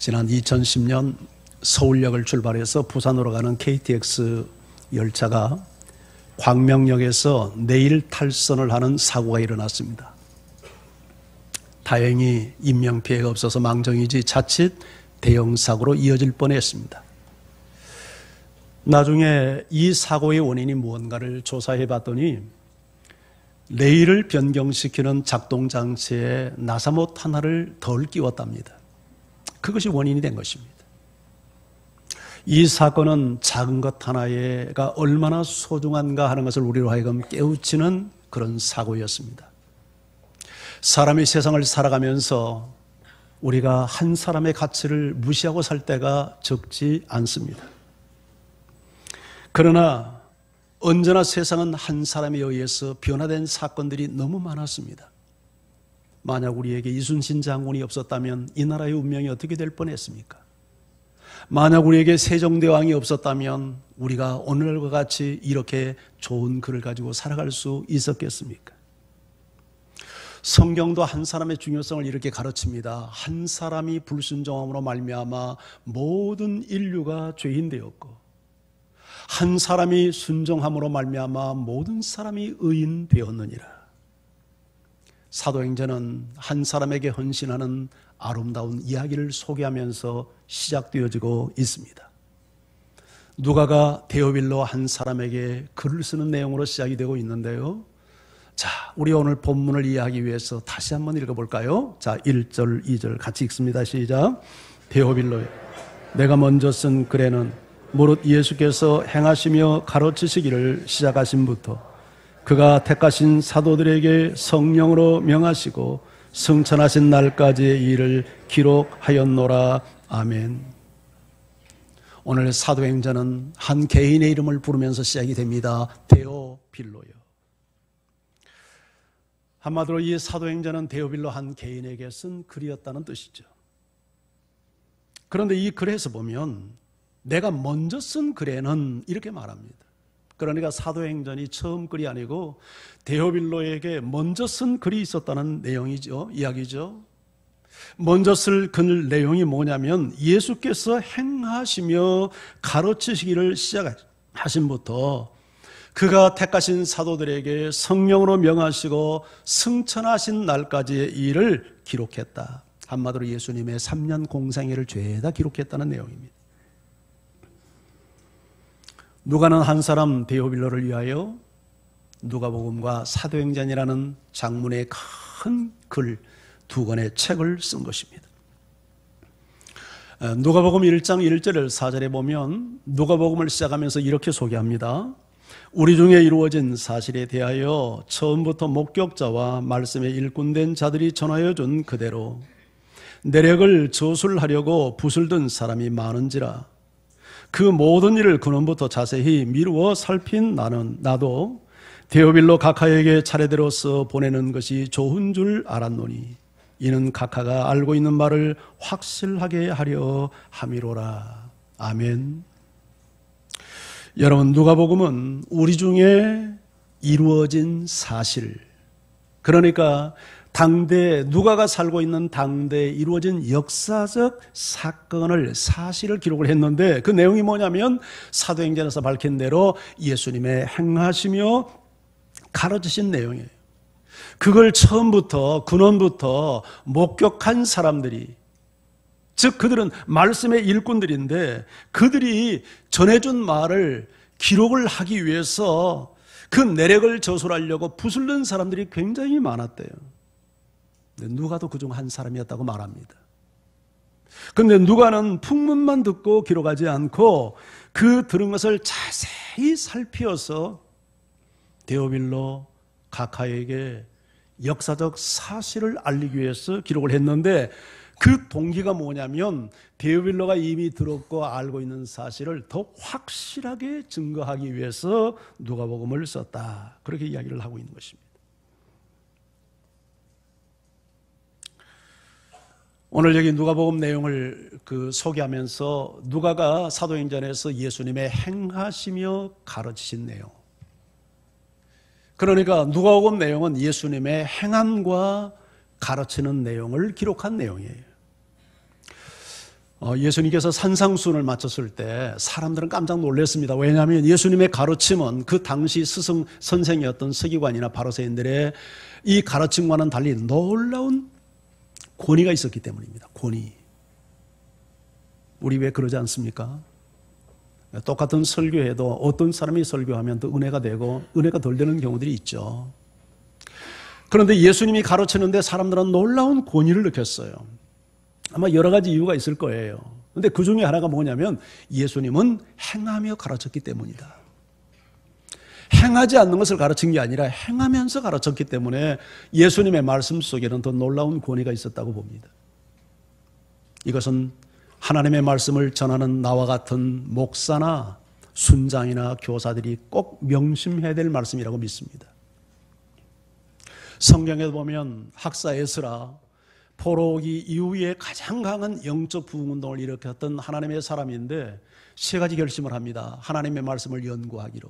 지난 2010년 서울역을 출발해서 부산으로 가는 KTX 열차가 광명역에서 내일 탈선을 하는 사고가 일어났습니다. 다행히 인명피해가 없어서 망정이지 자칫 대형 사고로 이어질 뻔했습니다. 나중에 이 사고의 원인이 무언가를 조사해 봤더니 레일을 변경시키는 작동장치에 나사못 하나를 덜 끼웠답니다. 그것이 원인이 된 것입니다. 이 사건은 작은 것 하나가 얼마나 소중한가 하는 것을 우리로 하여금 깨우치는 그런 사고였습니다. 사람이 세상을 살아가면서 우리가 한 사람의 가치를 무시하고 살 때가 적지 않습니다. 그러나 언제나 세상은 한 사람에 의해서 변화된 사건들이 너무 많았습니다. 만약 우리에게 이순신 장군이 없었다면 이 나라의 운명이 어떻게 될 뻔했습니까? 만약 우리에게 세종대왕이 없었다면 우리가 오늘과 같이 이렇게 좋은 글을 가지고 살아갈 수 있었겠습니까? 성경도 한 사람의 중요성을 이렇게 가르칩니다. 한 사람이 불순종함으로 말미암아 모든 인류가 죄인 되었고 한 사람이 순종함으로 말미암아 모든 사람이 의인 되었느니라. 사도행전은 한 사람에게 헌신하는 아름다운 이야기를 소개하면서 시작되어지고 있습니다. 누가가 데오빌로 한 사람에게 글을 쓰는 내용으로 시작이 되고 있는데요. 자, 우리 오늘 본문을 이해하기 위해서 다시 한번 읽어볼까요? 자, 1절, 2절 같이 읽습니다. 시작. 데오빌로에 내가 먼저 쓴 글에는 무릇 예수께서 행하시며 가르치시기를 시작하신부터 그가 택하신 사도들에게 성령으로 명하시고 승천하신 날까지의 일을 기록하였노라. 아멘. 오늘 사도행전은 한 개인의 이름을 부르면서 시작이 됩니다. 데오빌로요. 한마디로 이 사도행전은 데오빌로 한 개인에게 쓴 글이었다는 뜻이죠. 그런데 이 글에서 보면 내가 먼저 쓴 글에는 이렇게 말합니다. 그러니까 사도행전이 처음 글이 아니고 데오빌로에게 먼저 쓴 글이 있었다는 내용이죠. 이야기죠. 먼저 쓸 글 내용이 뭐냐면 예수께서 행하시며 가르치시기를 시작하신부터 그가 택하신 사도들에게 성령으로 명하시고 승천하신 날까지의 일을 기록했다. 한마디로 예수님의 3년 공생애를 죄다 기록했다는 내용입니다. 누가는 한 사람 데오빌로를 위하여 누가복음과 사도행전이라는 장문의 큰 글 두 권의 책을 쓴 것입니다. 누가복음 1장 1절 4절에 보면 누가복음을 시작하면서 이렇게 소개합니다. 우리 중에 이루어진 사실에 대하여 처음부터 목격자와 말씀에 일꾼된 자들이 전하여 준 그대로 내력을 저술하려고 붓을 든 사람이 많은지라 그 모든 일을 근원부터 자세히 미루어 살핀 나도 데오빌로 각하에게 차례대로 써 보내는 것이 좋은 줄 알았노니 이는 각하가 알고 있는 말을 확실하게 하려 함이로라. 아멘. 여러분, 누가복음은 우리 중에 이루어진 사실, 그러니까 당대 누가가 살고 있는 당대에 이루어진 역사적 사실을 기록을 했는데 그 내용이 뭐냐면 사도행전에서 밝힌 대로 예수님의 행하시며 가르치신 내용이에요. 그걸 처음부터 근원부터 목격한 사람들이, 즉 그들은 말씀의 일꾼들인데 그들이 전해준 말을 기록을 하기 위해서 그 내력을 저술하려고 붓을 든 사람들이 굉장히 많았대요. 누가도 그중 한 사람이었다고 말합니다. 그런데 누가는 풍문만 듣고 기록하지 않고 그 들은 것을 자세히 살피어서 데오빌로 각하에게 역사적 사실을 알리기 위해서 기록을 했는데 그 동기가 뭐냐면 데오빌로가 이미 들었고 알고 있는 사실을 더 확실하게 증거하기 위해서 누가복음을 썼다. 그렇게 이야기를 하고 있는 것입니다. 오늘 여기 누가복음 내용을 소개하면서 누가가 사도행전에서 예수님의 행하시며 가르치신 내용, 그러니까 누가복음 내용은 예수님의 행함과 가르치는 내용을 기록한 내용이에요. 예수님께서 산상수훈을 마쳤을 때 사람들은 깜짝 놀랐습니다. 왜냐하면 예수님의 가르침은 그 당시 스승 선생이었던 서기관이나 바리새인들의 이 가르침과는 달리 놀라운 권위가 있었기 때문입니다. 권위. 우리 왜 그러지 않습니까? 똑같은 설교해도 어떤 사람이 설교하면 더 은혜가 되고 은혜가 덜 되는 경우들이 있죠. 그런데 예수님이 가르치는데 사람들은 놀라운 권위를 느꼈어요. 아마 여러 가지 이유가 있을 거예요. 그런데 그 중에 하나가 뭐냐면 예수님은 행하며 가르쳤기 때문이다. 행하지 않는 것을 가르친 게 아니라 행하면서 가르쳤기 때문에 예수님의 말씀 속에는 더 놀라운 권위가 있었다고 봅니다. 이것은 하나님의 말씀을 전하는 나와 같은 목사나 순장이나 교사들이 꼭 명심해야 될 말씀이라고 믿습니다. 성경에 보면 학사 에스라, 포로기 이후에 가장 강한 영적 부흥운동을 일으켰던 하나님의 사람인데 세 가지 결심을 합니다. 하나님의 말씀을 연구하기로,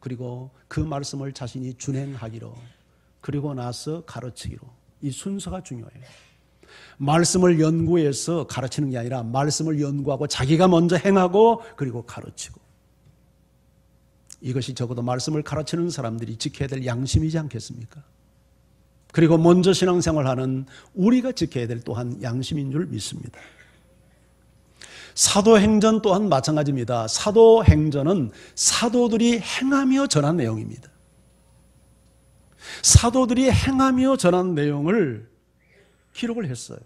그리고 그 말씀을 자신이 준행하기로, 그리고 나서 가르치기로. 이 순서가 중요해요. 말씀을 연구해서 가르치는 게 아니라 말씀을 연구하고 자기가 먼저 행하고 그리고 가르치고. 이것이 적어도 말씀을 가르치는 사람들이 지켜야 될 양심이지 않겠습니까? 그리고 먼저 신앙생활하는 우리가 지켜야 될 또한 양심인 줄 믿습니다. 사도행전 또한 마찬가지입니다. 사도행전은 사도들이 행하며 전한 내용입니다. 사도들이 행하며 전한 내용을 기록을 했어요.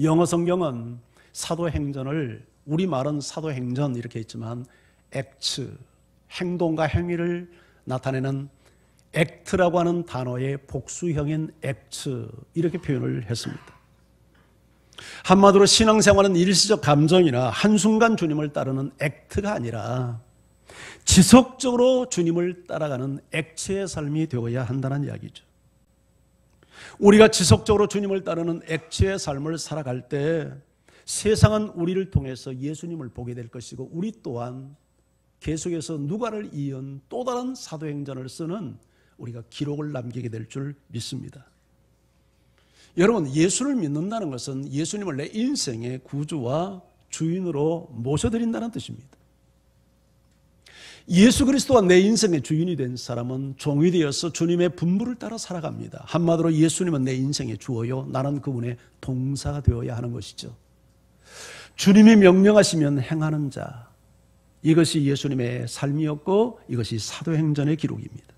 영어 성경은 사도행전을, 우리말은 사도행전 이렇게 있지만 액츠, 행동과 행위를 나타내는 액트라고 하는 단어의 복수형인 액츠, 이렇게 표현을 했습니다. 한마디로 신앙생활은 일시적 감정이나 한순간 주님을 따르는 액트가 아니라 지속적으로 주님을 따라가는 액체의 삶이 되어야 한다는 이야기죠. 우리가 지속적으로 주님을 따르는 액체의 삶을 살아갈 때 세상은 우리를 통해서 예수님을 보게 될 것이고, 우리 또한 계속해서 누가를 이은 또 다른 사도행전을 쓰는 우리가 기록을 남기게 될 줄 믿습니다. 여러분, 예수를 믿는다는 것은 예수님을 내 인생의 구주와 주인으로 모셔드린다는 뜻입니다. 예수 그리스도가 내 인생의 주인이 된 사람은 종이 되어서 주님의 분부를 따라 살아갑니다. 한마디로 예수님은 내 인생의 주어요, 나는 그분의 동사가 되어야 하는 것이죠. 주님이 명령하시면 행하는 자, 이것이 예수님의 삶이었고 이것이 사도행전의 기록입니다.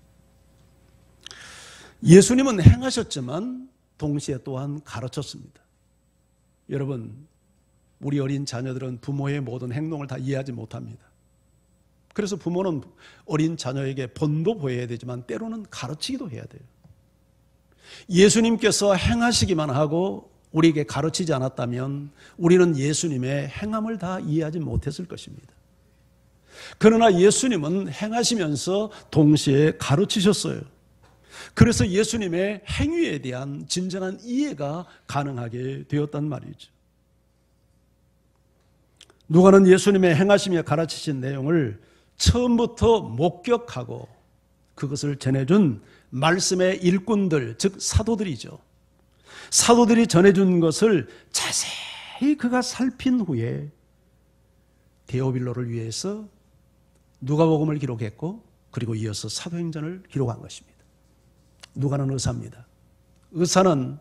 예수님은 행하셨지만 동시에 또한 가르쳤습니다. 여러분, 우리 어린 자녀들은 부모의 모든 행동을 다 이해하지 못합니다. 그래서 부모는 어린 자녀에게 본도 보여야 되지만 때로는 가르치기도 해야 돼요. 예수님께서 행하시기만 하고 우리에게 가르치지 않았다면 우리는 예수님의 행함을 다 이해하지 못했을 것입니다. 그러나 예수님은 행하시면서 동시에 가르치셨어요. 그래서 예수님의 행위에 대한 진정한 이해가 가능하게 되었단 말이죠. 누가는 예수님의 행하시며 가르치신 내용을 처음부터 목격하고 그것을 전해준 말씀의 일꾼들, 즉 사도들이죠. 사도들이 전해준 것을 자세히 그가 살핀 후에 데오빌로를 위해서 누가복음을 기록했고, 그리고 이어서 사도행전을 기록한 것입니다. 누가는 의사입니다. 의사는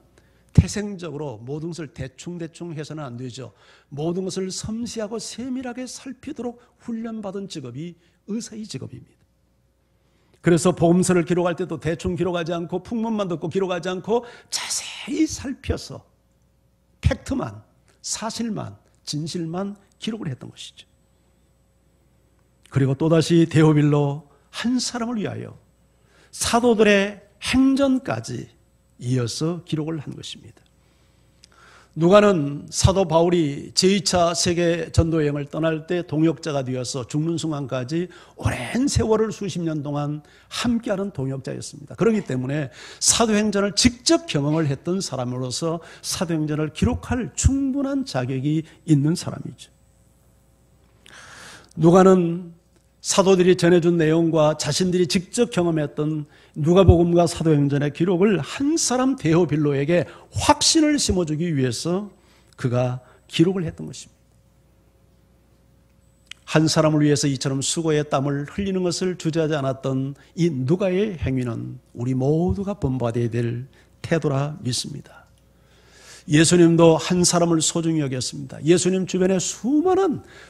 태생적으로 모든 것을 대충 해서는 안 되죠. 모든 것을 섬세하고 세밀하게 살피도록 훈련받은 직업이 의사의 직업입니다. 그래서 복음서를 기록할 때도 대충 기록하지 않고 풍문만 듣고 기록하지 않고 자세히 살펴서 팩트만, 사실만, 진실만 기록을 했던 것이죠. 그리고 또다시 데오빌로 한 사람을 위하여 사도들의 행전까지 이어서 기록을 한 것입니다. 누가는 사도 바울이 제2차 세계 전도 여행을 떠날 때 동역자가 되어서 죽는 순간까지 오랜 세월을 수십 년 동안 함께하는 동역자였습니다. 그렇기 때문에 사도행전을 직접 경험을 했던 사람으로서 사도행전을 기록할 충분한 자격이 있는 사람이죠. 누가는 사도들이 전해준 내용과 자신들이 직접 경험했던 누가복음과 사도행전의 기록을 한 사람 데오빌로에게 확신을 심어주기 위해서 그가 기록을 했던 것입니다. 한 사람을 위해서 이처럼 수고의 땀을 흘리는 것을 주저하지 않았던 이 누가의 행위는 우리 모두가 본받아야 될 태도라 믿습니다. 예수님도 한 사람을 소중히 여겼습니다. 예수님 주변에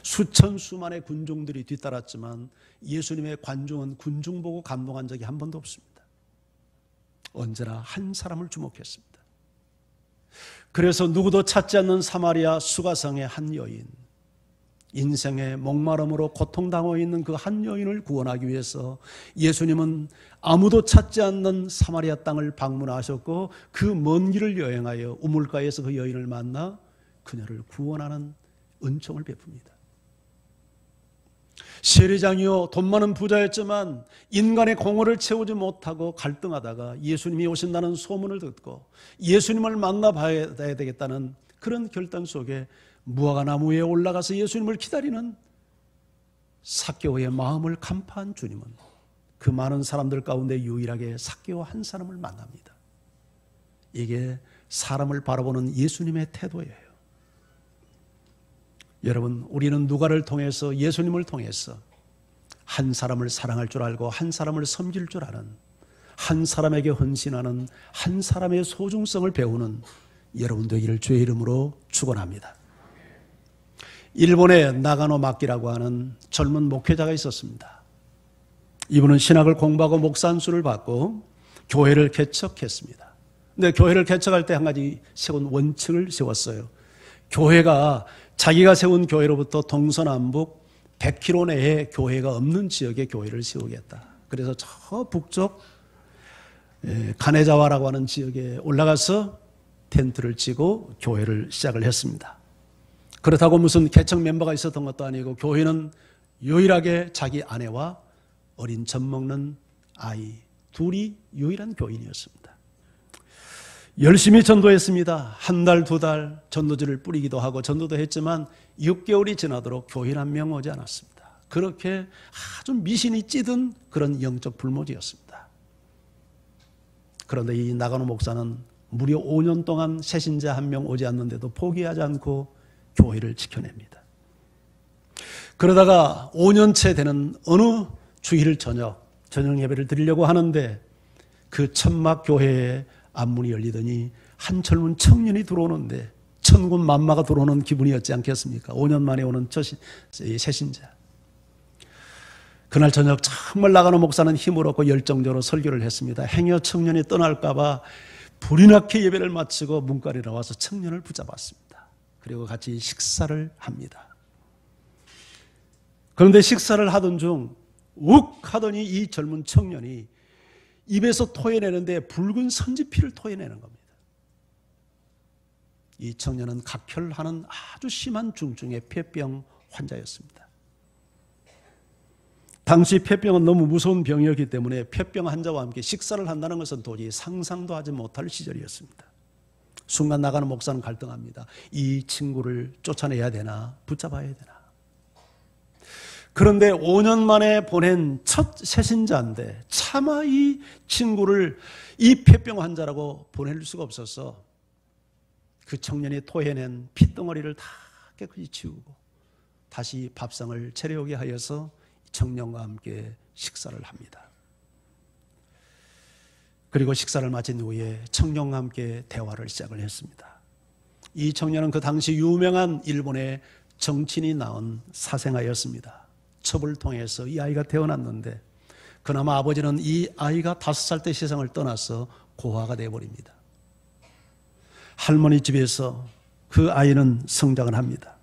수천수만의 군중들이 뒤따랐지만 예수님의 관중은 군중 보고 감동한 적이 한 번도 없습니다. 언제나 한 사람을 주목했습니다. 그래서 누구도 찾지 않는 사마리아 수가성의 한 여인, 인생의 목마름으로 고통당하고 있는 그 한 여인을 구원하기 위해서 예수님은 아무도 찾지 않는 사마리아 땅을 방문하셨고 그 먼 길을 여행하여 우물가에서 그 여인을 만나 그녀를 구원하는 은총을 베풉니다. 세리장이요 돈 많은 부자였지만 인간의 공허를 채우지 못하고 갈등하다가 예수님이 오신다는 소문을 듣고 예수님을 만나봐야 되겠다는 그런 결단 속에 무화과 나무 위에 올라가서 예수님을 기다리는 삭개오의 마음을 간파한 주님은 그 많은 사람들 가운데 유일하게 삭개오 한 사람을 만납니다. 이게 사람을 바라보는 예수님의 태도예요. 여러분, 우리는 누가를 통해서 예수님을 통해서 한 사람을 사랑할 줄 알고 한 사람을 섬길 줄 아는, 한 사람에게 헌신하는, 한 사람의 소중성을 배우는 여러분 되기를 주의 이름으로 축원합니다. 일본에 나가노 마키라고 하는 젊은 목회자가 있었습니다. 이분은 신학을 공부하고 목사 안수를 받고 교회를 개척했습니다. 근데 교회를 개척할 때 한 가지 세운 원칙을 세웠어요. 교회가 자기가 세운 교회로부터 동서남북 100km 내에 교회가 없는 지역에 교회를 세우겠다. 그래서 저 북쪽 가네자와라고 하는 지역에 올라가서 텐트를 치고 교회를 시작을 했습니다. 그렇다고 무슨 개척 멤버가 있었던 것도 아니고 교회는 유일하게 자기 아내와 어린 젖 먹는 아이 둘이 유일한 교인이었습니다. 열심히 전도했습니다. 한 달, 두 달 전도지를 뿌리기도 하고 전도도 했지만 6개월이 지나도록 교인 한 명 오지 않았습니다. 그렇게 아주 미신이 찌든 그런 영적 불모지였습니다. 그런데 이 나가노 목사는 무려 5년 동안 새신자 한 명 오지 않는데도 포기하지 않고 교회를 지켜냅니다. 그러다가 5년째 되는 어느 주일 저녁 예배를 드리려고 하는데 그 천막 교회에 앞문이 열리더니 한 젊은 청년이 들어오는데 천군 만마가 들어오는 기분이었지 않겠습니까? 5년 만에 오는 새신자. 그날 저녁 정말 나가노 목사는 힘을 얻고 열정적으로 설교를 했습니다. 행여 청년이 떠날까 봐 불이 나게 예배를 마치고 문간에 나와서 청년을 붙잡았습니다. 그리고 같이 식사를 합니다. 그런데 식사를 하던 중 욱 하더니 이 젊은 청년이 입에서 토해내는데 붉은 선지피를 토해내는 겁니다. 이 청년은 각혈하는 아주 심한 중증의 폐병 환자였습니다. 당시 폐병은 너무 무서운 병이었기 때문에 폐병 환자와 함께 식사를 한다는 것은 도저히 상상도 하지 못할 시절이었습니다. 순간 나가는 목사는 갈등합니다. 이 친구를 쫓아내야 되나 붙잡아야 되나. 그런데 5년 만에 보낸 첫 새신자인데 차마 이 친구를 이 폐병 환자라고 보낼 수가 없어서 그 청년이 토해낸 핏덩어리를 다 깨끗이 치우고 다시 밥상을 차려오게 하여서 청년과 함께 식사를 합니다. 그리고 식사를 마친 후에 청년과 함께 대화를 시작을 했습니다. 이 청년은 그 당시 유명한 일본의 정치인이 낳은 사생아였습니다. 첩을 통해서 이 아이가 태어났는데 그나마 아버지는 이 아이가 5살 때 세상을 떠나서 고아가 되어버립니다. 할머니 집에서 그 아이는 성장을 합니다.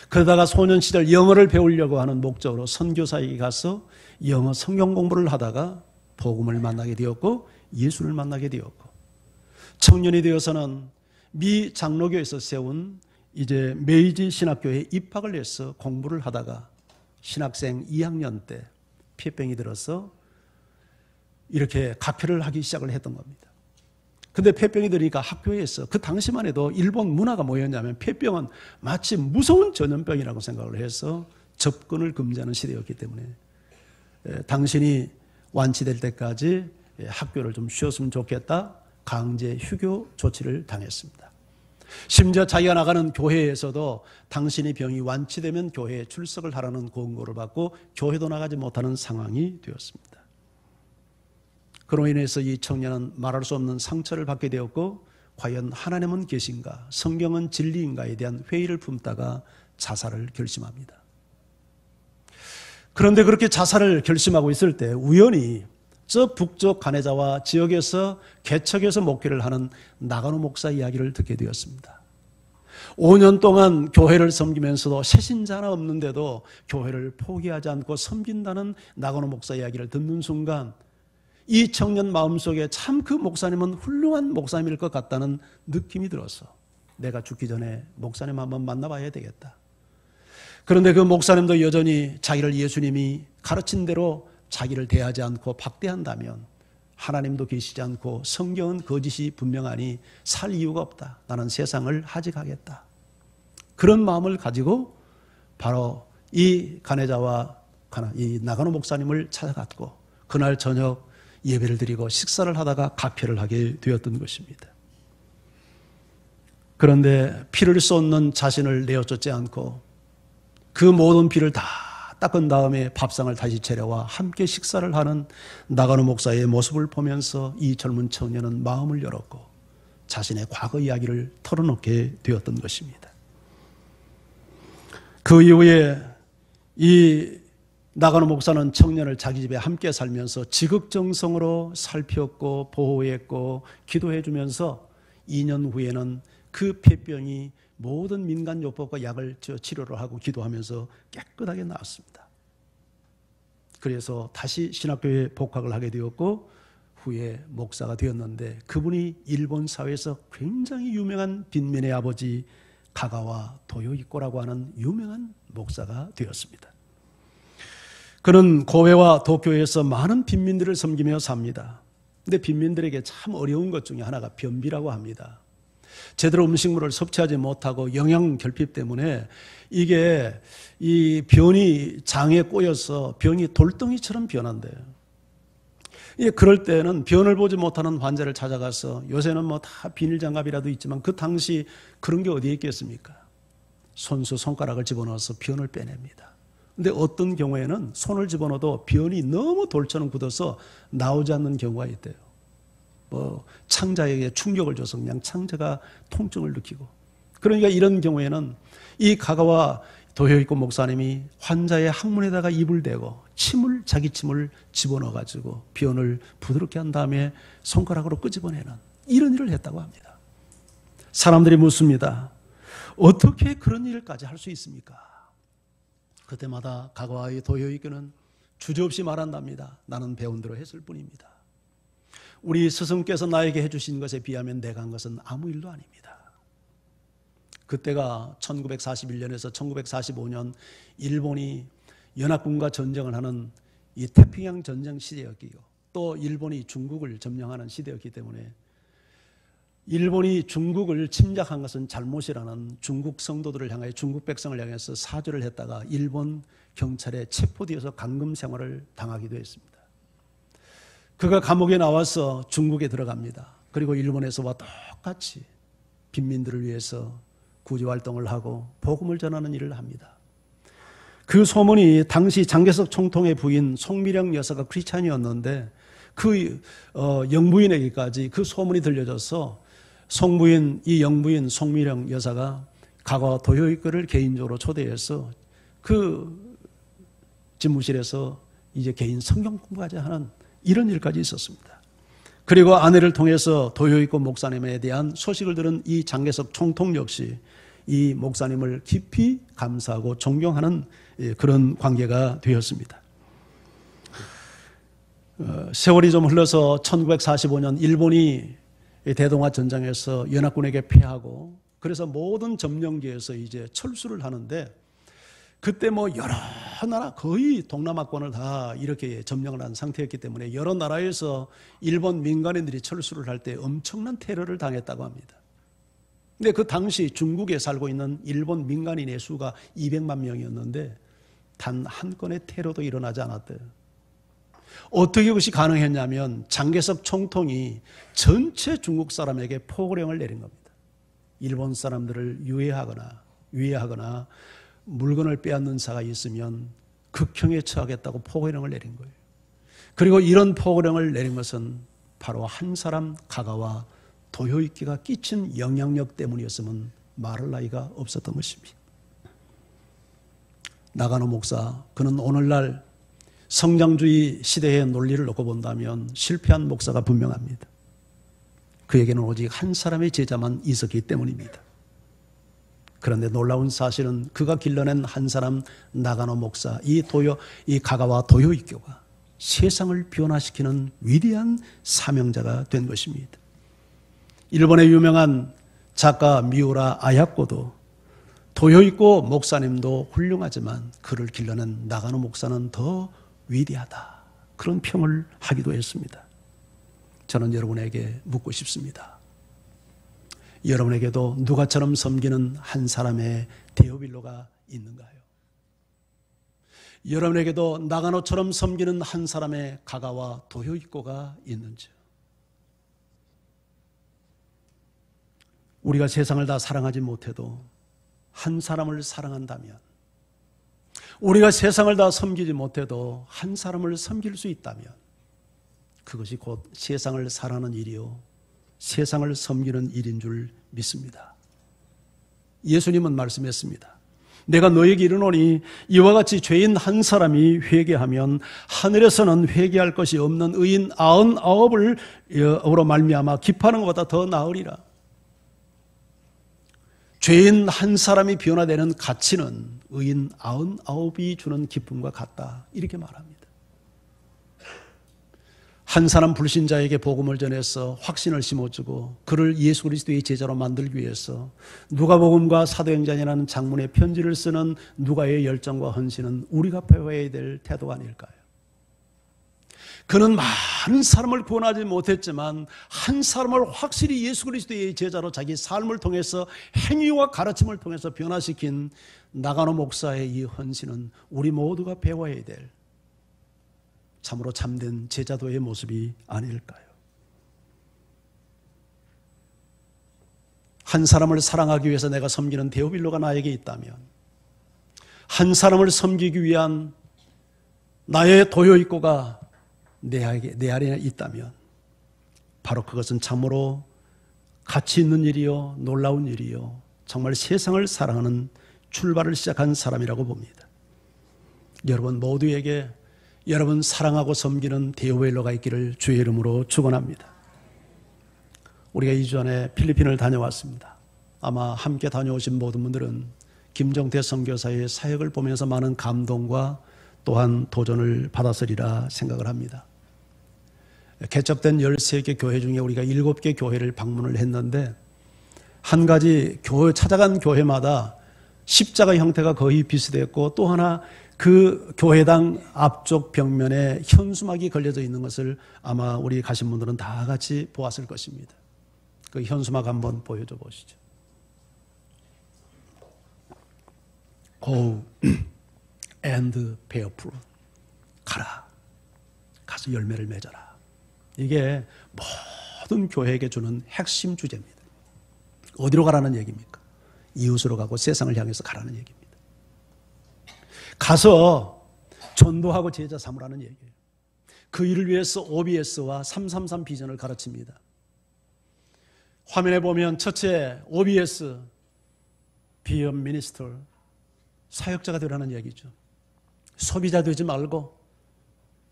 그러다가 소년 시절 영어를 배우려고 하는 목적으로 선교사에게 가서 영어 성경 공부를 하다가 복음을 만나게 되었고 예수를 만나게 되었고 청년이 되어서는 미 장로교에서 세운 이제 메이지 신학교에 입학을 해서 공부를 하다가 신학생 2학년 때 폐병이 들어서 이렇게 각혈을 하기 시작을 했던 겁니다. 근데 폐병이 들으니까 학교에서 그 당시만 해도 일본 문화가 뭐였냐면 폐병은 마치 무서운 전염병이라고 생각을 해서 접근을 금지하는 시대였기 때문에 당신이 완치될 때까지 학교를 좀 쉬었으면 좋겠다 강제 휴교 조치를 당했습니다. 심지어 자기가 나가는 교회에서도 당신의 병이 완치되면 교회에 출석을 하라는 권고를 받고 교회도 나가지 못하는 상황이 되었습니다. 그로 인해서 이 청년은 말할 수 없는 상처를 받게 되었고, 과연 하나님은 계신가, 성경은 진리인가에 대한 회의를 품다가 자살을 결심합니다. 그런데 그렇게 자살을 결심하고 있을 때 우연히 저 북쪽 가네자와 지역에서 개척에서 목회를 하는 나가노 목사 이야기를 듣게 되었습니다. 5년 동안 교회를 섬기면서도 새신자 하나 없는데도 교회를 포기하지 않고 섬긴다는 나가노 목사 이야기를 듣는 순간 이 청년 마음속에 참 그 목사님은 훌륭한 목사님일 것 같다는 느낌이 들어서 내가 죽기 전에 목사님 한번 만나봐야 되겠다. 그런데 그 목사님도 여전히 자기를 예수님이 가르친 대로 자기를 대하지 않고 박대한다면, 하나님도 계시지 않고 성경은 거짓이 분명하니 살 이유가 없다. 나는 세상을 하직하겠다. 그런 마음을 가지고 바로 이 가네자와 이 나가노 목사님을 찾아갔고 그날 저녁 예배를 드리고 식사를 하다가 가표를 하게 되었던 것입니다. 그런데 피를 쏟는 자신을 내어쫓지 않고 그 모든 피를 다 닦은 다음에 밥상을 다시 차려와 함께 식사를 하는 나가노 목사의 모습을 보면서 이 젊은 청년은 마음을 열었고 자신의 과거 이야기를 털어놓게 되었던 것입니다. 그 이후에 이 나가노 목사는 청년을 자기 집에 함께 살면서 지극정성으로 살폈고 보호했고 기도해 주면서 2년 후에는 그 폐병이 모든 민간요법과 약을 치료를 하고 기도하면서 깨끗하게 나았습니다. 그래서 다시 신학교에 복학을 하게 되었고 후에 목사가 되었는데, 그분이 일본 사회에서 굉장히 유명한 빈민의 아버지 가가와 도요이코라고 하는 유명한 목사가 되었습니다. 그는 고베와 도쿄에서 많은 빈민들을 섬기며 삽니다. 근데 빈민들에게 참 어려운 것 중에 하나가 변비라고 합니다. 제대로 음식물을 섭취하지 못하고 영양 결핍 때문에 이게 이 변이 장에 꼬여서 병이 돌덩이처럼 변한대요. 그럴 때는 변을 보지 못하는 환자를 찾아가서, 요새는 뭐 다 비닐장갑이라도 있지만 그 당시 그런 게 어디에 있겠습니까? 손수 손가락을 집어넣어서 변을 빼냅니다. 근데 어떤 경우에는 손을 집어넣어도 변이 너무 돌처럼 굳어서 나오지 않는 경우가 있대요. 뭐 창자에게 충격을 줘서 그냥 창자가 통증을 느끼고. 그러니까 이런 경우에는 이 가가와 도요이코 목사님이 환자의 항문에다가 입을 대고 자기 침을 집어넣어 가지고 변을 부드럽게 한 다음에 손가락으로 끄집어내는 이런 일을 했다고 합니다. 사람들이 묻습니다. 어떻게 그런 일까지 할 수 있습니까? 그때마다 가가와의 도요이코는 주저없이 말한답니다. 나는 배운 대로 했을 뿐입니다. 우리 스승께서 나에게 해주신 것에 비하면 내가 한 것은 아무 일도 아닙니다. 그때가 1941년에서 1945년 일본이 연합군과 전쟁을 하는 이 태평양 전쟁 시대였기요. 또 일본이 중국을 점령하는 시대였기 때문에 일본이 중국을 침략한 것은 잘못이라는 중국 성도들을 향하여, 중국 백성을 향해서 사죄를 했다가 일본 경찰에 체포되어서 감금 생활을 당하기도 했습니다. 그가 감옥에 나와서 중국에 들어갑니다. 그리고 일본에서와 똑같이 빈민들을 위해서 구제활동을 하고 복음을 전하는 일을 합니다. 그 소문이 당시 장개석 총통의 부인 송미령 여사가 크리스찬이었는데 그 영부인에게까지 그 소문이 들려져서 이 영부인 송미령 여사가 가가 도요이코를 개인적으로 초대해서 그 집무실에서 이제 개인 성경 공부까지 하는 이런 일까지 있었습니다. 그리고 아내를 통해서 도요이코 목사님에 대한 소식을 들은 이 장개석 총통 역시 이 목사님을 깊이 감사하고 존경하는 그런 관계가 되었습니다. 세월이 좀 흘러서 1945년 일본이 대동아 전쟁에서 연합군에게 패하고 그래서 모든 점령지에서 이제 철수를 하는데, 그때 뭐 여러 나라, 거의 동남아권을 다 이렇게 점령을 한 상태였기 때문에 여러 나라에서 일본 민간인들이 철수를 할 때 엄청난 테러를 당했다고 합니다. 근데 그 당시 중국에 살고 있는 일본 민간인의 수가 200만 명이었는데 단 한 건의 테러도 일어나지 않았대요. 어떻게 그것이 가능했냐면 장개석 총통이 전체 중국 사람에게 포고령을 내린 겁니다. 일본 사람들을 유해하거나 물건을 빼앗는 자가 있으면 극형에 처하겠다고 포고령을 내린 거예요. 그리고 이런 포고령을 내린 것은 바로 한 사람 가가와 도요이키가 끼친 영향력 때문이었으면 말할 나위가 없었던 것입니다. 나가노 목사, 그는 오늘날 성장주의 시대의 논리를 놓고 본다면 실패한 목사가 분명합니다. 그에게는 오직 한 사람의 제자만 있었기 때문입니다. 그런데 놀라운 사실은 그가 길러낸 한 사람 나가노 목사, 이 가가와 도요이교가 세상을 변화시키는 위대한 사명자가 된 것입니다. 일본의 유명한 작가 미우라 아야코도 도요이코 목사님도 훌륭하지만 그를 길러낸 나가노 목사는 더 위대하다, 그런 평을 하기도 했습니다. 저는 여러분에게 묻고 싶습니다. 여러분에게도 누가처럼 섬기는 한 사람의 데오빌로가 있는가요? 여러분에게도 나가노처럼 섬기는 한 사람의 가가와 도요이코가 있는지요? 우리가 세상을 다 사랑하지 못해도 한 사람을 사랑한다면, 우리가 세상을 다 섬기지 못해도 한 사람을 섬길 수 있다면 그것이 곧 세상을 사랑하는 일이요 세상을 섬기는 일인 줄 믿습니다. 예수님은 말씀했습니다. 내가 너에게 이르노니 이와 같이 죄인 한 사람이 회개하면 하늘에서는 회개할 것이 없는 의인 99으로 말미암아 기뻐하는 것보다 더 나으리라. 죄인 한 사람이 변화되는 가치는 의인 99이 주는 기쁨과 같다, 이렇게 말합니다. 한 사람 불신자에게 복음을 전해서 확신을 심어주고 그를 예수 그리스도의 제자로 만들기 위해서 누가복음과 사도행전이라는 장문의 편지를 쓰는 누가의 열정과 헌신은 우리가 배워야 될 태도가 아닐까요? 그는 많은 사람을 구원하지 못했지만 한 사람을 확실히 예수 그리스도의 제자로 자기 삶을 통해서 행위와 가르침을 통해서 변화시킨 나가노 목사의 이 헌신은 우리 모두가 배워야 될 참으로 참된 제자도의 모습이 아닐까요? 한 사람을 사랑하기 위해서 내가 섬기는 데오빌로가 나에게 있다면, 한 사람을 섬기기 위한 나의 도요이코가 내 안에 있다면 바로 그것은 참으로 가치 있는 일이요 놀라운 일이요 정말 세상을 사랑하는 출발을 시작한 사람이라고 봅니다. 여러분 모두에게 여러분 사랑하고 섬기는 데오빌로가 있기를 주의 이름으로 축원합니다. 우리가 2주 전에 필리핀을 다녀왔습니다. 아마 함께 다녀오신 모든 분들은 김정태 선교사의 사역을 보면서 많은 감동과 또한 도전을 받았으리라 생각을 합니다. 개척된 13개 교회 중에 우리가 7개 교회를 방문을 했는데 한 가지 찾아간 교회마다 십자가 형태가 거의 비슷했고 또 하나 그 교회당 앞쪽 벽면에 현수막이 걸려져 있는 것을 아마 우리 가신 분들은 다 같이 보았을 것입니다. 그 현수막 한번 보여줘 보시죠. Go and bear fruit. 가라. 가서 열매를 맺어라. 이게 모든 교회에게 주는 핵심 주제입니다. 어디로 가라는 얘기입니까? 이웃으로 가고 세상을 향해서 가라는 얘기입니다. 가서 전도하고 제자 삼으라는 얘기예요. 그 일을 위해서 OBS와 333 비전을 가르칩니다. 화면에 보면 첫째 OBS, Be a Minister, 사역자가 되라는 얘기죠. 소비자 되지 말고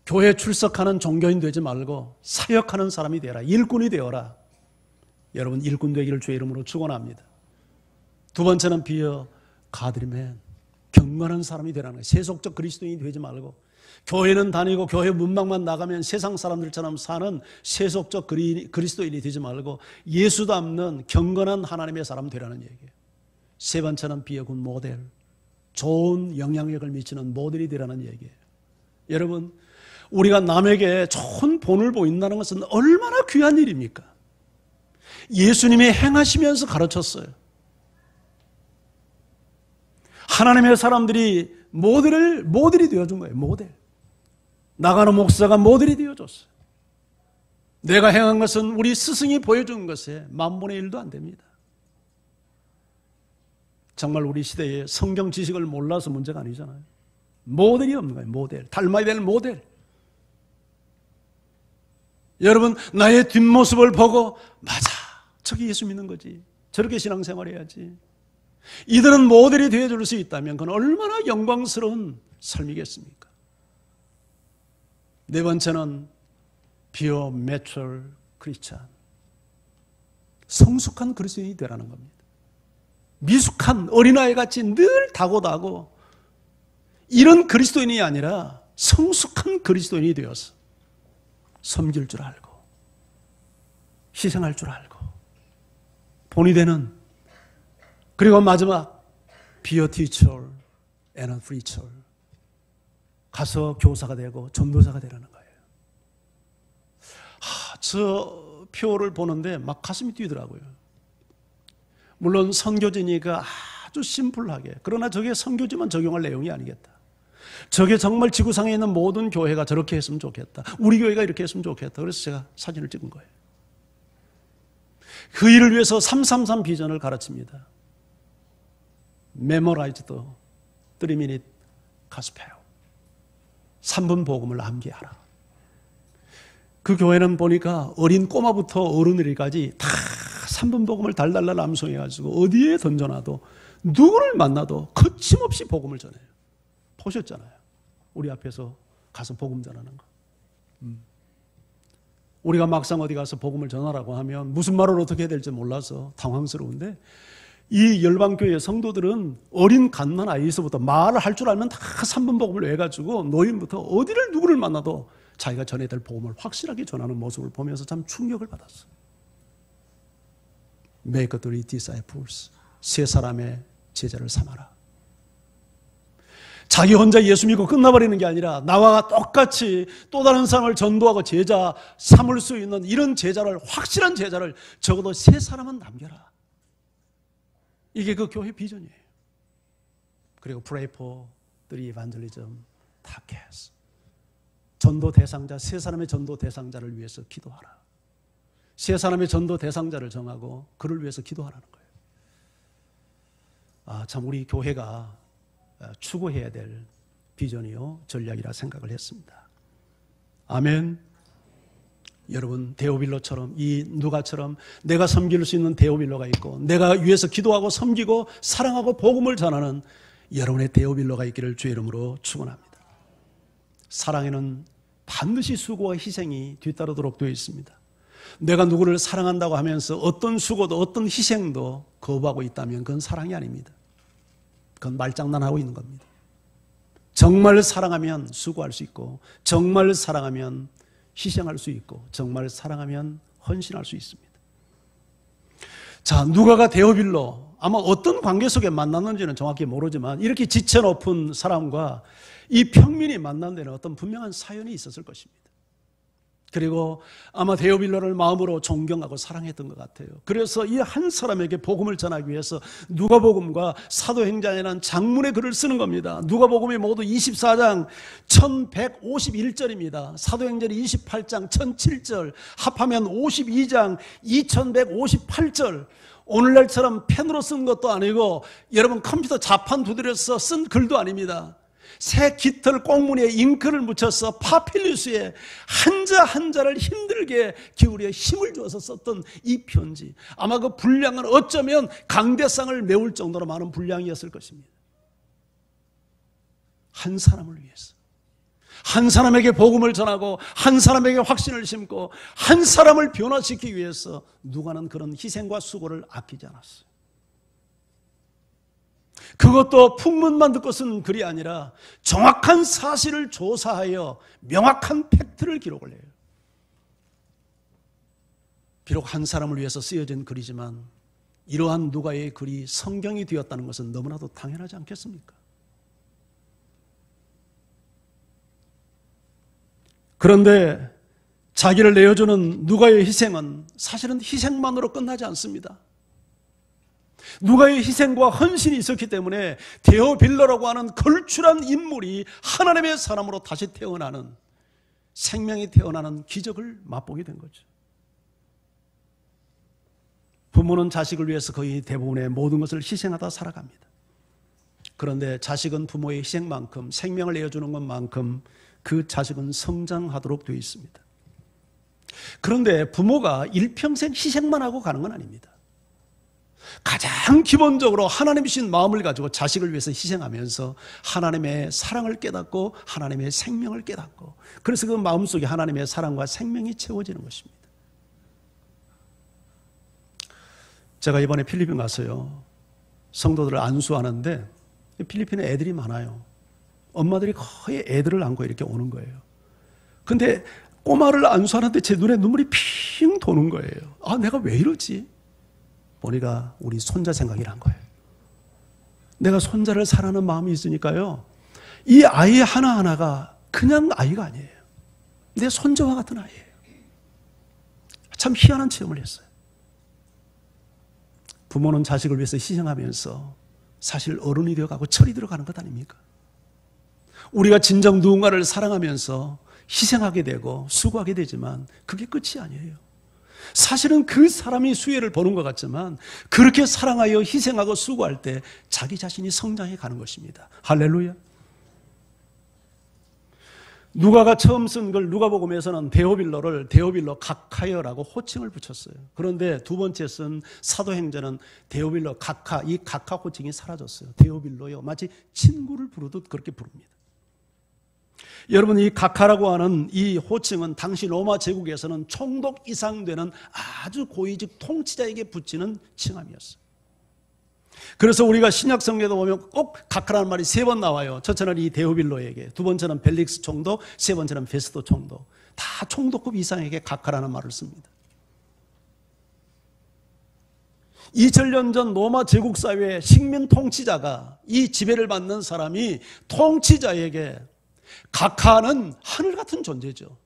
교회 출석하는 종교인 되지 말고 사역하는 사람이 되어라. 일꾼이 되어라. 여러분 일꾼 되기를 주의 이름으로 축원합니다. 두 번째는 Be a godly man, 경건한 사람이 되라는 거예요. 세속적 그리스도인이 되지 말고 교회는 다니고 교회 문방만 나가면 세상 사람들처럼 사는 세속적 그리스도인이 되지 말고 예수 닮는 경건한 하나님의 사람 되라는 얘기예요. 세 번째는 Be a good model, 좋은 영향력을 미치는 모델이 되라는 얘기예요. 여러분 우리가 남에게 좋은 본을 보인다는 것은 얼마나 귀한 일입니까? 예수님이 행하시면서 가르쳤어요. 하나님의 사람들이 모델이 되어준 거예요. 모델. 나가노 목사가 모델이 되어줬어요. 내가 행한 것은 우리 스승이 보여준 것에 만분의 1도 안 됩니다. 정말 우리 시대에 성경 지식을 몰라서 문제가 아니잖아요. 모델이 없는 거예요. 모델. 닮아야 될 모델. 여러분, 나의 뒷모습을 보고 맞아, 저기 예수 믿는 거지, 저렇게 신앙생활 해야지, 이들은 모델이 되어줄 수 있다면 그건 얼마나 영광스러운 삶이겠습니까? 네 번째는 pure mature Christian, 성숙한 그리스도인이 되라는 겁니다. 미숙한 어린아이같이 늘 다고다고 이런 그리스도인이 아니라 성숙한 그리스도인이 되어서 섬길 줄 알고 희생할 줄 알고 본이 되는, 그리고 마지막 be a teacher and a preacher, 가서 교사가 되고 전도사가 되라는 거예요. 저 표를 보는데 막 가슴이 뛰더라고요. 물론 선교지니까 아주 심플하게, 그러나 저게 선교지만 적용할 내용이 아니겠다. 저게 정말 지구상에 있는 모든 교회가 저렇게 했으면 좋겠다, 우리 교회가 이렇게 했으면 좋겠다. 그래서 제가 사진을 찍은 거예요. 그 일을 위해서 333 비전을 가르칩니다. Memorize the 3-minute gospel, 3분 복음을 암기하라. 그 교회는 보니까 어린 꼬마부터 어른들까지 다 3분 복음을 달달달 암송해가지고 어디에 던져놔도 누구를 만나도 거침없이 복음을 전해요. 보셨잖아요. 우리 앞에서 가서 복음 전하는 거. 우리가 막상 어디 가서 복음을 전하라고 하면 무슨 말을 어떻게 해야 될지 몰라서 당황스러운데, 이 열방교회 성도들은 어린 갓난 아이에서부터 말을 할 줄 알면 다 3분 복음을 외가지고 노인부터 어디를 누구를 만나도 자기가 전해야 될 복음을 확실하게 전하는 모습을 보면서 참 충격을 받았어요. Make three disciples, 세 사람의 제자를 삼아라. 자기 혼자 예수 믿고 끝나버리는 게 아니라 나와 똑같이 또 다른 사람을 전도하고 제자 삼을 수 있는 이런 제자를, 확실한 제자를 적어도 세 사람은 남겨라. 이게 그 교회 비전이에요. 그리고 Pray for the evangelism task, 전도 대상자, 세 사람의 전도 대상자를 위해서 기도하라. 세 사람의 전도 대상자를 정하고 그를 위해서 기도하라는 거예요. 참 우리 교회가 추구해야 될 비전이요 전략이라 생각을 했습니다. 아멘. 여러분, 데오빌로처럼, 이 누가처럼 내가 섬길 수 있는 데오빌로가 있고, 내가 위해서 기도하고 섬기고 사랑하고 복음을 전하는 여러분의 데오빌로가 있기를 주의 이름으로 축원합니다. 사랑에는 반드시 수고와 희생이 뒤따르도록 되어 있습니다. 내가 누구를 사랑한다고 하면서 어떤 수고도 어떤 희생도 거부하고 있다면 그건 사랑이 아닙니다. 그건 말장난하고 있는 겁니다. 정말 사랑하면 수고할 수 있고, 정말 사랑하면 희생할 수 있고, 정말 사랑하면 헌신할 수 있습니다. 자, 누가가 데오빌로, 아마 어떤 관계 속에 만났는지는 정확히 모르지만 이렇게 지체 높은 사람과 이 평민이 만난 데는 어떤 분명한 사연이 있었을 것입니다. 그리고 아마 데오빌로를 마음으로 존경하고 사랑했던 것 같아요. 그래서 이 한 사람에게 복음을 전하기 위해서 누가복음과 사도행전이라는 장문의 글을 쓰는 겁니다. 누가복음이 모두 24장 1151절입니다. 사도행전이 28장 1007절, 합하면 52장 2158절. 오늘날처럼 펜으로 쓴 것도 아니고 여러분 컴퓨터 자판 두드려서 쓴 글도 아닙니다. 새 깃털 꽁무니에 잉크를 묻혀서 파필루스에 한자 한자를 힘들게 기울여 힘을 주어서 썼던 이 편지, 아마 그 분량은 어쩌면 강대상을 메울 정도로 많은 분량이었을 것입니다. 한 사람을 위해서, 한 사람에게 복음을 전하고 한 사람에게 확신을 심고 한 사람을 변화시키기 위해서 누가는 그런 희생과 수고를 아끼지 않았어요. 그것도 풍문만 듣고 쓴 글이 아니라 정확한 사실을 조사하여 명확한 팩트를 기록을 해요. 비록 한 사람을 위해서 쓰여진 글이지만 이러한 누가의 글이 성경이 되었다는 것은 너무나도 당연하지 않겠습니까? 그런데 자기를 내어주는 누가의 희생은 사실은 희생만으로 끝나지 않습니다. 누가의 희생과 헌신이 있었기 때문에 데오빌로라고 하는 걸출한 인물이 하나님의 사람으로 다시 태어나는, 생명이 태어나는 기적을 맛보게 된 거죠. 부모는 자식을 위해서 거의 대부분의 모든 것을 희생하다 살아갑니다. 그런데 자식은 부모의 희생만큼, 생명을 내어주는 것만큼 그 자식은 성장하도록 되어 있습니다. 그런데 부모가 일평생 희생만 하고 가는 건 아닙니다. 가장 기본적으로 하나님 주신 마음을 가지고 자식을 위해서 희생하면서 하나님의 사랑을 깨닫고 하나님의 생명을 깨닫고, 그래서 그 마음속에 하나님의 사랑과 생명이 채워지는 것입니다. 제가 이번에 필리핀 가서요, 성도들을 안수하는데 필리핀에 애들이 많아요. 엄마들이 거의 애들을 안고 이렇게 오는 거예요. 근데 꼬마를 안수하는데 제 눈에 눈물이 핑 도는 거예요. 아, 내가 왜 이러지? 보니까 우리 손자 생각이 난 거예요. 내가 손자를 사랑하는 마음이 있으니까요, 이 아이 하나하나가 그냥 아이가 아니에요. 내 손자와 같은 아이예요. 참 희한한 체험을 했어요. 부모는 자식을 위해서 희생하면서 사실 어른이 되어가고 철이 들어가는 것 아닙니까? 우리가 진정 누군가를 사랑하면서 희생하게 되고 수고하게 되지만 그게 끝이 아니에요. 사실은 그 사람이 수혜를 보는 것 같지만 그렇게 사랑하여 희생하고 수고할 때 자기 자신이 성장해 가는 것입니다. 할렐루야. 누가가 처음 쓴 걸 누가복음에서는 데오빌로 각하여라고 호칭을 붙였어요. 그런데 두 번째 쓴 사도행전은 데오빌로 각하, 이 각하 호칭이 사라졌어요. 데오빌로요, 마치 친구를 부르듯 그렇게 부릅니다. 여러분, 이 각하라고 하는 이 호칭은 당시 로마 제국에서는 총독 이상 되는 아주 고위직 통치자에게 붙이는 칭함이었어요. 그래서 우리가 신약 성경에도 보면 꼭 각하라는 말이 3번 나와요. 첫째는 이 데오빌로에게, 두 번째는 벨릭스 총독, 세 번째는 베스도 총독. 다 총독급 이상에게 각하라는 말을 씁니다. 2000년 전 로마 제국 사회의 식민 통치자가, 이 지배를 받는 사람이 통치자에게, 각하는 하늘 같은 존재죠.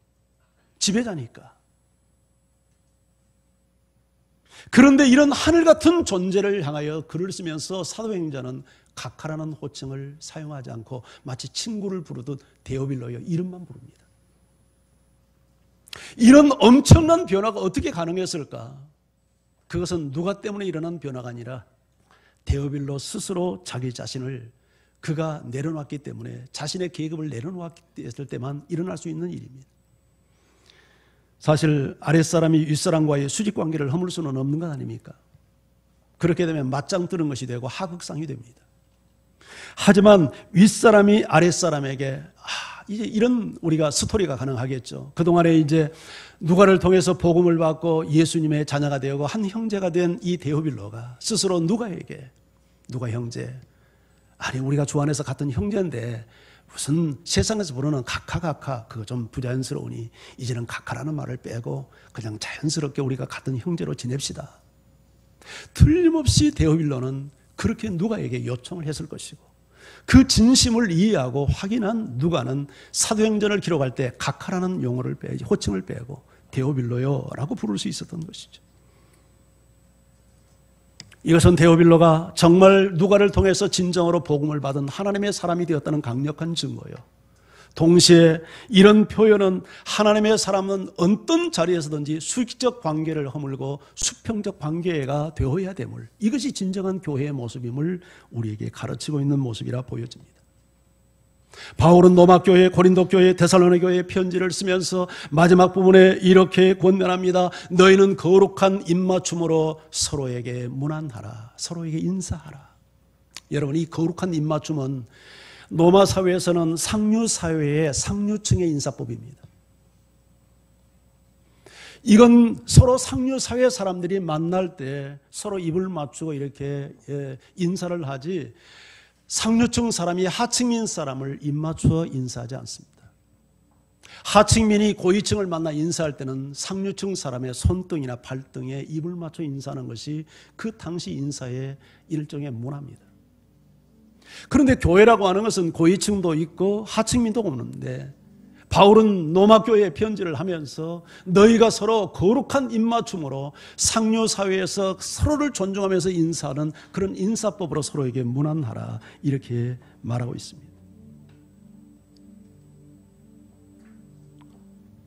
지배자니까. 그런데 이런 하늘 같은 존재를 향하여 글을 쓰면서 사도행전은 각하라는 호칭을 사용하지 않고 마치 친구를 부르듯 데오빌로여 이름만 부릅니다. 이런 엄청난 변화가 어떻게 가능했을까? 그것은 누가 때문에 일어난 변화가 아니라 데오빌로 스스로 자기 자신을 그가 내려놨기 때문에, 자신의 계급을 내려놓았을 때만 일어날 수 있는 일입니다. 사실 아랫사람이 윗사람과의 수직관계를 허물 수는 없는 것 아닙니까? 그렇게 되면 맞짱 뜨는 것이 되고 하극상이 됩니다. 하지만 윗사람이 아랫사람에게 이제 이런 우리가 스토리가 가능하겠죠. 그동안에 이제 누가를 통해서 복음을 받고 예수님의 자녀가 되고 한 형제가 된 이 데오빌로가 스스로 누가에게, 누가 형제, 아니 우리가 주 안에서 같은 형제인데 무슨 세상에서 부르는 각하 그거 좀 부자연스러우니 이제는 각하라는 말을 빼고 그냥 자연스럽게 우리가 같은 형제로 지냅시다. 틀림없이 데오빌로는 그렇게 누가에게 요청을 했을 것이고, 그 진심을 이해하고 확인한 누가는 사도행전을 기록할 때 각하라는 용어를 빼지, 호칭을 빼고 데오빌로요라고 부를 수 있었던 것이죠. 이것은 데오빌로가 정말 누가를 통해서 진정으로 복음을 받은 하나님의 사람이 되었다는 강력한 증거요. 동시에 이런 표현은 하나님의 사람은 어떤 자리에서든지 수직적 관계를 허물고 수평적 관계가 되어야 됨을, 이것이 진정한 교회의 모습임을 우리에게 가르치고 있는 모습이라 보여집니다. 바울은 로마교회, 고린도교회, 데살로니가교회 편지를 쓰면서 마지막 부분에 이렇게 권면합니다. 너희는 거룩한 입맞춤으로 서로에게 문안하라, 서로에게 인사하라. 여러분, 이 거룩한 입맞춤은 로마 사회에서는 상류 사회의 상류층의 인사법입니다. 이건 서로 상류 사회 사람들이 만날 때 서로 입을 맞추고 이렇게 인사를 하지, 상류층 사람이 하층민 사람을 입맞추어 인사하지 않습니다. 하층민이 고위층을 만나 인사할 때는 상류층 사람의 손등이나 발등에 입을 맞춰 인사하는 것이 그 당시 인사의 일종의 문화입니다. 그런데 교회라고 하는 것은 고위층도 있고 하층민도 없는데, 바울은 로마교회에 편지를 하면서 너희가 서로 거룩한 입맞춤으로 상류 사회에서 서로를 존중하면서 인사하는 그런 인사법으로 서로에게 문안하라, 이렇게 말하고 있습니다.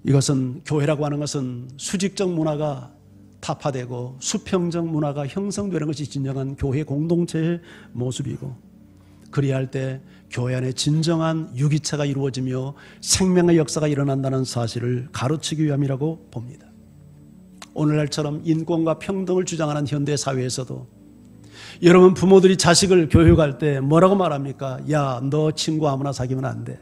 이것은, 교회라고 하는 것은 수직적 문화가 타파되고 수평적 문화가 형성되는 것이 진정한 교회 공동체의 모습이고, 그리할 때 교회 안에 진정한 유기체가 이루어지며 생명의 역사가 일어난다는 사실을 가르치기 위함이라고 봅니다. 오늘날처럼 인권과 평등을 주장하는 현대 사회에서도 여러분 부모들이 자식을 교육할 때 뭐라고 말합니까? 야, 너 친구 아무나 사귀면 안 돼.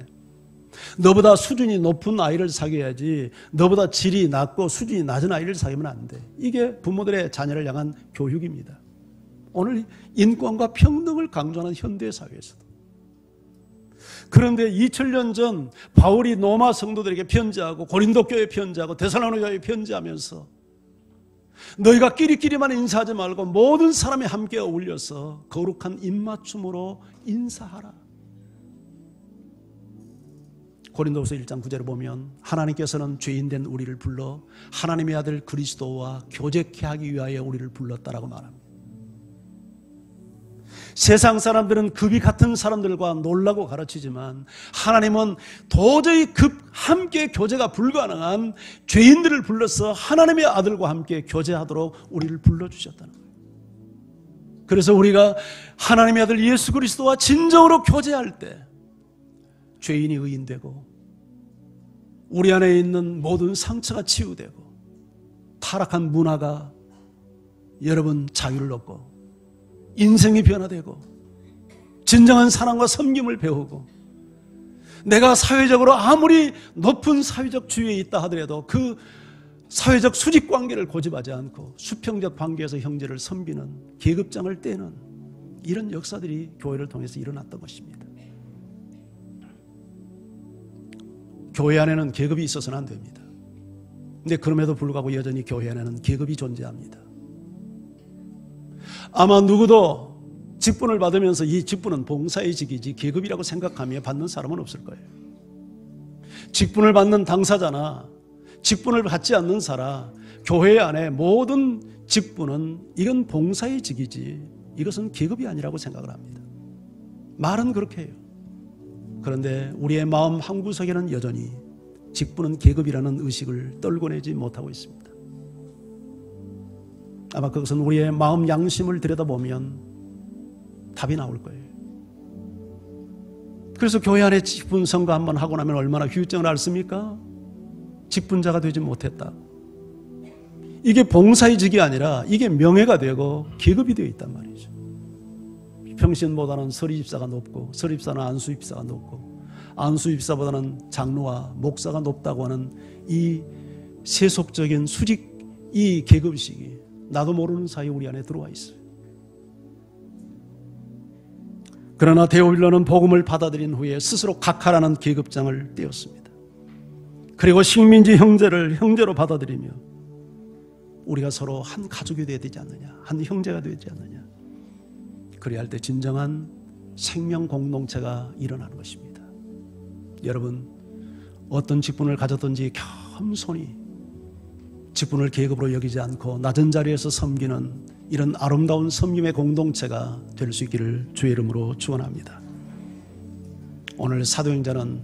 너보다 수준이 높은 아이를 사귀어야지 너보다 질이 낮고 수준이 낮은 아이를 사귀면 안 돼. 이게 부모들의 자녀를 향한 교육입니다. 오늘 인권과 평등을 강조하는 현대 사회에서도. 그런데 2000년 전 바울이 로마 성도들에게 편지하고 고린도 교회에 편지하고 데살로니가 교회에 편지하면서 너희가 끼리끼리만 인사하지 말고 모든 사람이 함께 어울려서 거룩한 입맞춤으로 인사하라. 고린도후서 1장 9절을 보면 하나님께서는 죄인된 우리를 불러 하나님의 아들 그리스도와 교제케 하기 위하여 우리를 불렀다라고 말합니다. 세상 사람들은 급이 같은 사람들과 놀라고 가르치지만 하나님은 도저히 함께 교제가 불가능한 죄인들을 불러서 하나님의 아들과 함께 교제하도록 우리를 불러주셨다는 거예요. 그래서 우리가 하나님의 아들 예수 그리스도와 진정으로 교제할 때 죄인이 의인되고 우리 안에 있는 모든 상처가 치유되고 타락한 문화가 여러분 자유를 얻고 인생이 변화되고 진정한 사랑과 섬김을 배우고 내가 사회적으로 아무리 높은 사회적 지위에 있다 하더라도 그 사회적 수직관계를 고집하지 않고 수평적 관계에서 형제를 섬기는 계급장을 떼는 이런 역사들이 교회를 통해서 일어났던 것입니다. 교회 안에는 계급이 있어서는 안 됩니다. 근데 그럼에도 불구하고 여전히 교회 안에는 계급이 존재합니다. 아마 누구도 직분을 받으면서 이 직분은 봉사의 직이지 계급이라고 생각하며 받는 사람은 없을 거예요. 직분을 받는 당사자나 직분을 받지 않는 사람, 교회 안에 모든 직분은 이건 봉사의 직이지 이것은 계급이 아니라고 생각을 합니다. 말은 그렇게 해요. 그런데 우리의 마음 한구석에는 여전히 직분은 계급이라는 의식을 떨궈내지 못하고 있습니다. 아마 그것은 우리의 마음 양심을 들여다보면 답이 나올 거예요. 그래서 교회 안에 직분 선거 한번 하고 나면 얼마나 휴증을 앓습니까? 직분자가 되지 못했다. 이게 봉사의 직이 아니라 이게 명예가 되고 계급이 되어 있단 말이죠. 평신보다는 서리집사가 높고 서리집사는 안수집사가 높고 안수집사보다는 장로와 목사가 높다고 하는 이 세속적인 수직 이 계급식이 나도 모르는 사이에 우리 안에 들어와 있어요. 그러나 데오빌로는 복음을 받아들인 후에 스스로 각하라는 계급장을 떼었습니다. 그리고 식민지 형제를 형제로 받아들이며 우리가 서로 한 가족이 되어야 되지 않느냐, 한 형제가 되지 않느냐. 그래야 할 때 진정한 생명 공동체가 일어나는 것입니다. 여러분, 어떤 직분을 가졌든지 겸손히 직분을 계급으로 여기지 않고 낮은 자리에서 섬기는 이런 아름다운 섬김의 공동체가 될 수 있기를 주의 이름으로 축원합니다. 오늘 사도행전은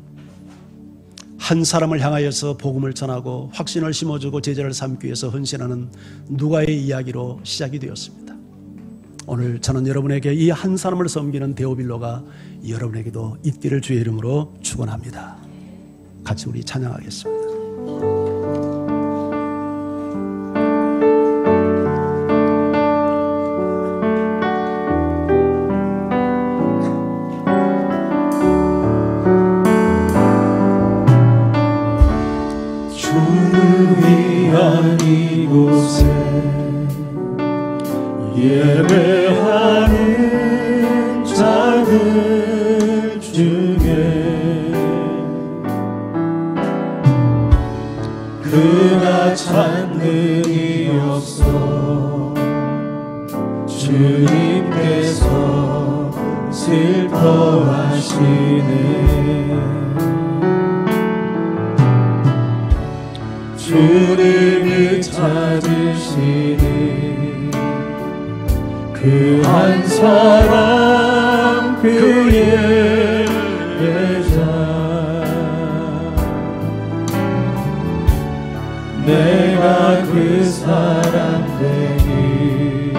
한 사람을 향하여서 복음을 전하고 확신을 심어주고 제자를 삼기 위해서 헌신하는 누가의 이야기로 시작이 되었습니다. 오늘 저는 여러분에게 이 한 사람을 섬기는 데오빌로가 여러분에게도 있기를 주의 이름으로 축원합니다. 같이 우리 찬양하겠습니다. 이곳에 예배하는 자들 중에 그가 찾는 이 없어 주님께서 슬퍼하시네. 주님을 찾으시는 그 한 사람 그의 예배자 내가 그 사람 되니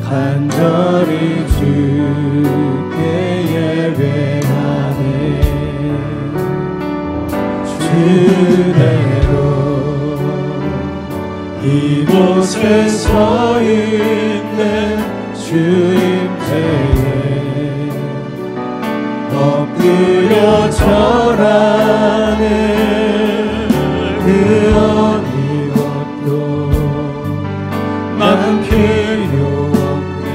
간절히 주께 이곳에 서 있는 주임태에 엎드려 절하는 그 어느 것도 난 필요 없네.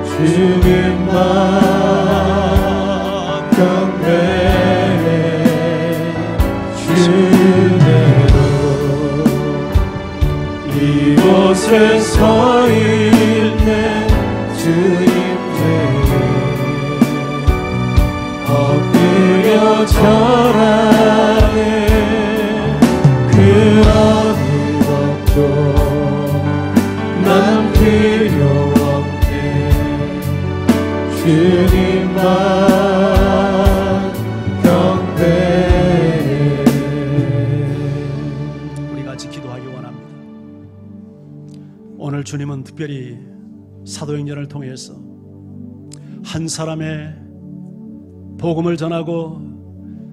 주님만 경배해. 주대로 이곳에 서 있는 주임태에 엎드려 절하는 그 어느 것도 난 필요 없네. 주님만 경배해. 우리 같이 기도하기 원합니다. 오늘 주님은 특별히 사도행전을 통해서 한 사람의 복음을 전하고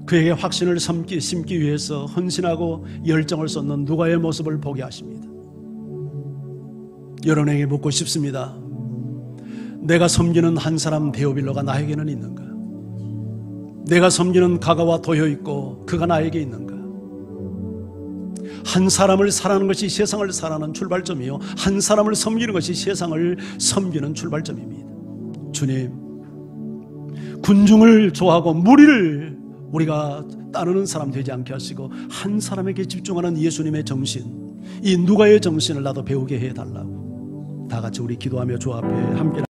그에게 확신을 심기 위해서 헌신하고 열정을 쏟는 누가의 모습을 보게 하십니다. 여러분에게 묻고 싶습니다. 내가 섬기는 한 사람 데오빌로가 나에게는 있는가? 내가 섬기는 가가와 도여 있고 그가 나에게 있는가? 한 사람을 사랑하는 것이 세상을 사랑하는 출발점이요, 한 사람을 섬기는 것이 세상을 섬기는 출발점입니다. 주님, 군중을 좋아하고 무리를 우리가 따르는 사람 되지 않게 하시고 한 사람에게 집중하는 예수님의 정신, 이 누가의 정신을 나도 배우게 해달라고 다 같이 우리 기도하며 주 앞에 함께